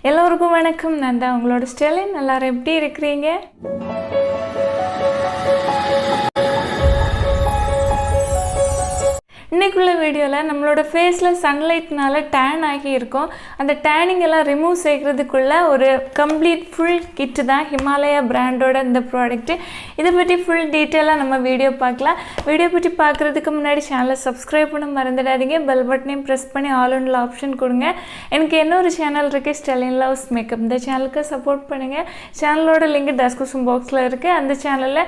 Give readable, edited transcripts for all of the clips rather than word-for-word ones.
எல்லோருக்கும் வணக்கம். நான் தான் உங்களோட ஸ்டெலின். எல்லாரும் எப்படி இருக்கிறீங்க? இன்றைக்குள்ள வீடியோவில் நம்மளோட ஃபேஸில் சன்லைட்னால டேன் ஆகி இருக்கும். அந்த டேனிங் எல்லாம் ரிமூவ் செய்கிறதுக்குள்ள ஒரு கம்ப்ளீட் ஃபுல் கிட்டு தான் ஹிமாலயா பிராண்டோட இந்த ப்ராடக்ட்டு. இதை பற்றி ஃபுல் டீட்டெயிலாக நம்ம வீடியோ பார்க்கலாம். வீடியோ பற்றி பார்க்குறதுக்கு முன்னாடி சேனலை சப்ஸ்கிரைப் பண்ண மறந்துடாதீங்க. பெல் பட்டனையும் ப்ரெஸ் பண்ணி ஆல் ஒன்ல ஆப்ஷன் கொடுங்க. எனக்கு இன்னொரு சேனல் இருக்குது, ஸ்டெலின் லவ்ஸ் மேக்கப். இந்த சேனலுக்கு சப்போர்ட் பண்ணுங்கள். சேனலோட லிங்க் டிஸ்கிரிப்ஷன் பாக்ஸில் இருக்குது. அந்த சேனலில்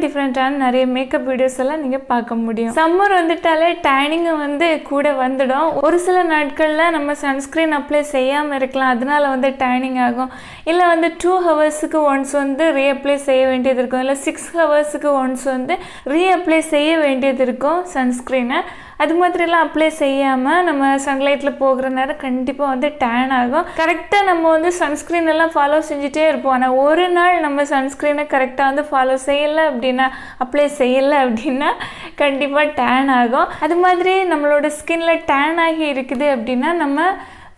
டிஃப்ரெண்ட்டான நிறைய மேக்கப் வீடியோஸ் எல்லாம் நீங்கள் பார்க்க முடியும். சம்மர் வந்துட்டாலே டேனிங்கு கூட வந்துடும். ஒரு சில நாட்களில் நம்ம சன்ஸ்க்ரீன் அப்ளை செய்யாமல் இருக்கலாம், அதனால டேனிங் ஆகும். இல்லை 2 ஹவர்ஸுக்கு ஒன்ஸ் ரீஅப்ளை செய்ய வேண்டியது இருக்கும். இல்லை 6 ஹவர்ஸுக்கு ஒன்ஸ் ரீஅப்ளை செய்ய வேண்டியது இருக்கும் சன்ஸ்க்ரீனை. அது மாதிரிலாம் அப்ளை செய்யாமல் நம்ம சன்லைட்டில் போகிற நேரம் கண்டிப்பாக டேன் ஆகும். கரெக்டாக நம்ம சன்ஸ்க்ரீன் எல்லாம் ஃபாலோ செஞ்சுட்டே இருப்போம். ஆனால் ஒரு நாள் நம்ம சன்ஸ்க்ரீனை கரெக்டாக ஃபாலோ செய்யலை அப்படின்னா, அப்ளை செய்யலை அப்படின்னா கண்டிப்பாக டேன் ஆகும். அது மாதிரி நம்மளோட ஸ்கின்ல டேன் ஆகி இருக்குது அப்படின்னா நம்ம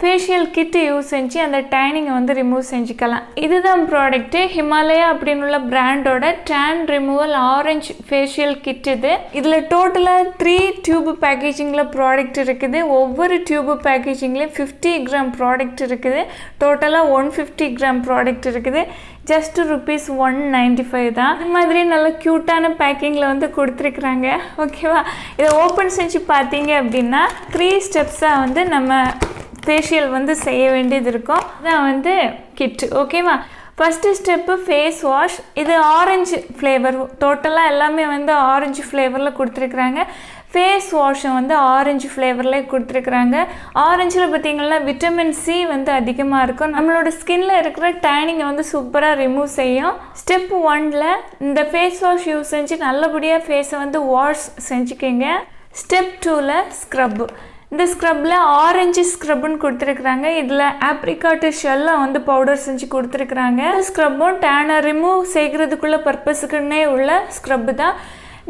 ஃபேஷியல் கிட்டு யூஸ் செஞ்சு அந்த டேனிங்கை ரிமூவ் செஞ்சுக்கலாம். இதுதான் ப்ராடக்ட்டு, ஹிமாலயா அப்படின்னு உள்ள பிராண்டோட tan removal orange facial kit. இதில் டோட்டலாக 3 டியூப் பேக்கேஜிங்கில் ப்ராடக்ட் இருக்குது. ஒவ்வொரு டியூப் பேக்கேஜிங்லேயும் 50 கிராம் ப்ராடக்ட் இருக்குது. டோட்டலாக 150 கிராம் ப்ராடக்ட் இருக்குது. ஜஸ்ட் ₹195 தான். இது மாதிரி நல்ல க்யூட்டான பேக்கிங்கில் கொடுத்துருக்குறாங்க. ஓகேவா? இதை ஓப்பன் செஞ்சு பார்த்தீங்க அப்படின்னா 3 ஸ்டெப்ஸாக நம்ம ஃபேஷியல் செய்ய வேண்டியது இருக்கும். இதான் கிட்டு. ஓகேவா? First step face wash. இது ஆரஞ்சு ஃப்ளேவர், டோட்டலாக எல்லாமே ஆரஞ்சு ஃப்ளேவரில் கொடுத்துருக்குறாங்க. ஃபேஸ் வாஷை ஆரஞ்சு ஃப்ளேவரில் கொடுத்துருக்குறாங்க. ஆரஞ்சில் பார்த்திங்கன்னா விட்டமின் சி அதிகமாக இருக்கும். நம்மளோட ஸ்கின்ல இருக்கிற டேனிங்கை சூப்பராக ரிமூவ் செய்யும். ஸ்டெப் 1ல் இந்த ஃபேஸ் வாஷ் யூஸ் செஞ்சு நல்லபடியாக ஃபேஸை வாஷ் செஞ்சுக்கிங்க. ஸ்டெப் 2ல் ஸ்க்ரப்பு. இந்த ஸ்க்ரப்பில் ஆரஞ்சு ஸ்க்ரப்புன்னு கொடுத்துருக்குறாங்க. இதில் ஆப்ரிகாட்டு ஷெல்லை பவுடர் செஞ்சு கொடுத்துருக்குறாங்க. ஸ்க்ரப்பும் டேனை ரிமூவ் செய்கிறதுக்குள்ள பர்பஸுக்குன்னே உள்ள ஸ்க்ரப்பு தான்.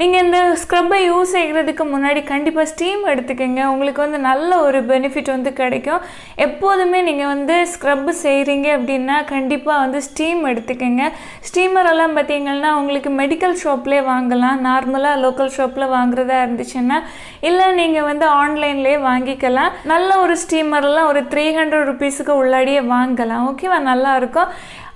நீங்கள் இந்த ஸ்க்ரப்பை யூஸ் செய்கிறதுக்கு முன்னாடி கண்டிப்பாக ஸ்டீம் எடுத்துக்கோங்க. உங்களுக்கு நல்ல ஒரு பெனிஃபிட் கிடைக்கும். எப்போதுமே நீங்கள் ஸ்க்ரப்பு செய்கிறீங்க அப்படின்னா கண்டிப்பாக ஸ்டீம் எடுத்துக்கோங்க. ஸ்டீமரெல்லாம் பார்த்தீங்கன்னா உங்களுக்கு மெடிக்கல் ஷாப்லேயே வாங்கலாம், நார்மலாக லோக்கல் ஷாப்பில் வாங்குறதா இருந்துச்சுன்னா. இல்லை நீங்கள் ஆன்லைன்லேயே வாங்கிக்கலாம். நல்ல ஒரு ஸ்டீமர்லாம் ஒரு ₹300 உள்ளாடியே வாங்கலாம். ஓகேவா? நல்லாயிருக்கும்.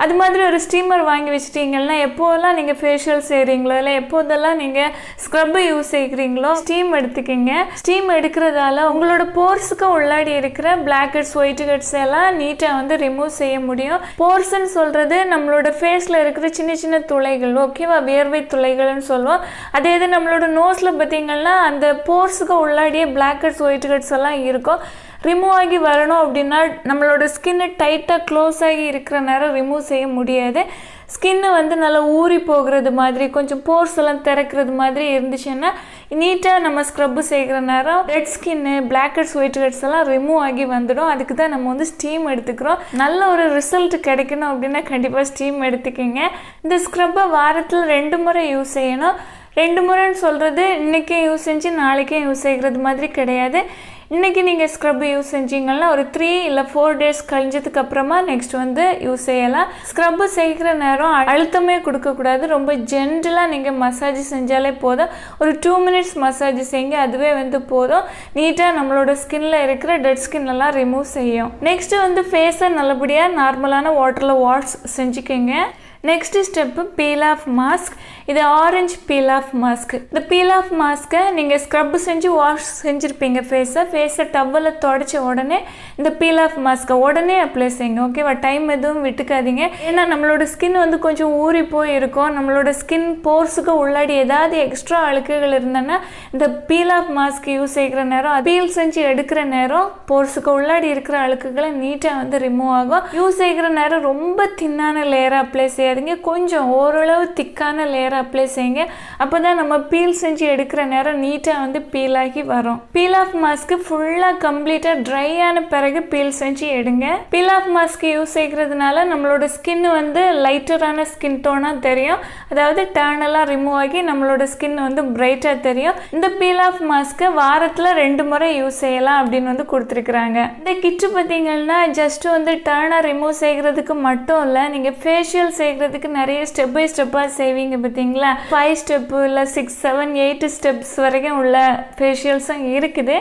அது மாதிரி ஒரு ஸ்டீமர் வாங்கி வச்சிட்டிங்கன்னா எப்போதெல்லாம் நீங்கள் ஃபேஷியல் செய்கிறீங்களோ இல்லை எப்போதெல்லாம் நீங்கள் ஸ்க்ரப்பை யூஸ் செய்கிறீங்களோ ஸ்டீம் எடுத்துக்கிங்க. ஸ்டீம் எடுக்கிறதால உங்களோட போர்ஸுக்கு உள்ளாடி இருக்கிற பிளாக் ஹெட்ஸ், ஒயிட் ஹெட்ஸ் எல்லாம் நீட்டாக ரிமூவ் செய்ய முடியும். போர்ஸ்ன்னு சொல்கிறது நம்மளோட ஃபேஸில் இருக்கிற சின்ன சின்ன துளைகள். ஓகேவா? வியர்வை துளைகள்னு சொல்லுவோம். அதே இது நம்மளோட நோஸில் பார்த்திங்கன்னா அந்த போர்ஸுக்கு உள்ளாடியே பிளாக் ஹெட்ஸ், ஒயிட் ஹெட்ஸ் எல்லாம் இருக்கும். ரிமூவ் ஆகி வரணும் அப்படின்னா நம்மளோட ஸ்கின்னு டைட்டாக க்ளோஸ் ஆகி இருக்கிற நேரம் ரிமூவ் செய்ய முடியாது. ஸ்கின்னு நல்லா ஊறி போகிறது மாதிரி, கொஞ்சம் போர்ஸ் எல்லாம் திறக்கிறது மாதிரி இருந்துச்சுன்னா நீட்டாக நம்ம ஸ்க்ரப்பு செய்கிற நேரம் ரெட் ஸ்கின்னு, பிளாக் ஹெட்ஸ், ஒயிட் ஹெட்ஸ் எல்லாம் ரிமூவ் ஆகி வந்துடும். அதுக்கு தான் நம்ம ஸ்டீம் எடுத்துக்கிறோம். நல்ல ஒரு ரிசல்ட் கிடைக்கணும் அப்படின்னா கண்டிப்பாக ஸ்டீம் எடுத்துக்கிங்க. இந்த ஸ்க்ரப்பை வாரத்தில் 2 முறை யூஸ் செய்யணும். 2 முறைன்னு சொல்கிறது இன்றைக்கே யூஸ் செஞ்சு நாளைக்கே யூஸ் செய்கிறது மாதிரி கிடையாது. இன்றைக்கி நீங்கள் ஸ்க்ரப் யூஸ் செஞ்சீங்கன்னா ஒரு 3 இல்லை 4 டேஸ் கழிஞ்சதுக்கு அப்புறமா நெக்ஸ்ட் யூஸ் செய்யலாம். ஸ்க்ரப்பு செய்கிற நேரம் அழுத்தமே கொடுக்கக்கூடாது. ரொம்ப ஜென்டலாக நீங்கள் மசாஜ் செஞ்சாலே போதும். ஒரு 2 மினிட்ஸ் மசாஜ் செய்யுங்க, அதுவே போதும். நீட்டாக நம்மளோட ஸ்கின்ல இருக்கிற டெட் ஸ்கின் எல்லாம் ரிமூவ் செய்யும். நெக்ஸ்ட்டு ஃபேஸை நல்லபடியாக நார்மலான வாட்டரில் வாஷ் செஞ்சுக்கோங்க. Next step peel off mask. இது ஆரஞ்சு பீல் ஆஃப் மாஸ்க். இந்த பீல் ஆஃப் மாஸ்க்கை நீங்கள் ஸ்க்ரப் செஞ்சு வாஷ் செஞ்சுருப்பீங்க. ஃபேஸை டவலில் தொடச்ச உடனே இந்த பீல் ஆஃப் மாஸ்க்கை உடனே அப்ளை செய்யுங்க. ஓகேவா? டைம் எதுவும் விட்டுக்காதீங்க. ஏன்னா நம்மளோட ஸ்கின் கொஞ்சம் ஊறி போய் இருக்கும். நம்மளோட ஸ்கின் போர்ஸுக்கு உள்ளாடி ஏதாவது எக்ஸ்ட்ரா அழுக்குகள் இருந்ததுன்னா இந்த பீல் ஆஃப் மாஸ்க் யூஸ் செய்கிற நேரம், பீல் செஞ்சு எடுக்கிற நேரம் போர்ஸுக்கு உள்ளாடி இருக்கிற அழுக்குகளை நீட்டாக ரிமூவ் ஆகும். யூஸ் செய்கிற நேரம் ரொம்ப தின்னான லேயராக அப்ளை செய்ய செய்யாதீங்க, கொஞ்சம் ஓரளவு திக்கான லேயர் அப்ளை செய்யுங்க. அப்போ தான் நம்ம பீல் செஞ்சு எடுக்கிற நேரம் நீட்டாக வந்து பீல் ஆகி வரும். பீல் ஆஃப் மாஸ்க்கு ஃபுல்லாக கம்ப்ளீட்டாக ட்ரை ஆன பிறகு பீல் செஞ்சு எடுங்க. பீல் ஆஃப் மாஸ்க் யூஸ் செய்கிறதுனால நம்மளோட ஸ்கின் வந்து லைட்டரான ஸ்கின் டோனாக தெரியும். அதாவது டேன் எல்லாம் ரிமூவ் ஆகி நம்மளோட ஸ்கின் வந்து பிரைட்டாக தெரியும். இந்த பீல் ஆஃப் மாஸ்க்கை வாரத்தில் 2 முறை யூஸ் செய்யலாம் அப்படின்னு வந்து கொடுத்துருக்குறாங்க. இந்த கிட்டு பார்த்தீங்கன்னா ஜஸ்ட் வந்து டேனை ரிமூவ் செய்கிறதுக்கு மட்டும் இல்லை, நீங்கள் ஃபேஷியல் செய்கிறதுக்கு நிறைய ஸ்டெப் பை ஸ்டெப்பாக செய்வீங்க பார்த்தீங்களா. 5 ஸ்டெப்பு இல்லை 6, 7, 8 ஸ்டெப்ஸ் வரைக்கும் உள்ள ஃபேஷியல்ஸும் இருக்குது.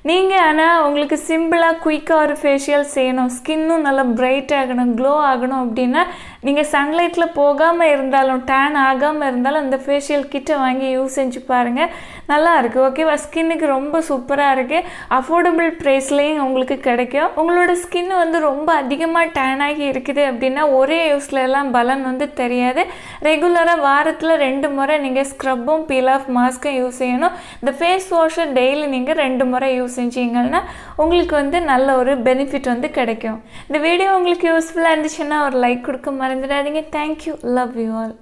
நீங்கள் ஆனால் உங்களுக்கு சிம்பிளாக குயிக்காக ஒரு ஃபேஷியல் செய்யணும், ஸ்கின்னும் நல்லா பிரைட் ஆகணும், க்ளோ ஆகணும் அப்படின்னா நீங்கள் சன்லைட்டில் போகாமல் இருந்தாலும் டேன் ஆகாமல் இருந்தாலும் அந்த ஃபேஷியல் கிட்டை வாங்கி யூஸ் செஞ்சு பாருங்கள், நல்லா இருக்குது. ஓகேவா, ஸ்கின்னுக்கு ரொம்ப சூப்பராக இருக்குது, அஃபோர்டபுள் ப்ரைஸ்லேயும் உங்களுக்கு கிடைக்கும். உங்களோட ஸ்கின் வந்து ரொம்ப அதிகமாக டேன் ஆகி இருக்குது அப்படின்னா ஒரே யூஸில் எல்லாம் பலன் வந்து தெரியாது. ரெகுலராக வாரத்தில் 2 முறை நீங்கள் ஸ்க்ரப்பும் பீல் ஆஃப் மாஸ்க்கும் யூஸ் செய்யணும். இந்த ஃபேஸ் வாஷை டெய்லி நீங்கள் 2 முறை யூஸ் செஞ்சீங்கன்னா உங்களுக்கு வந்து நல்ல ஒரு பெனிஃபிட் வந்து கிடைக்கும். இந்த வீடியோ உங்களுக்கு யூஸ்ஃபுல்லாக இருந்துச்சுன்னா ஒரு லைக் கொடுக்க மறந்துடாதீங்க. Thank you, love you all.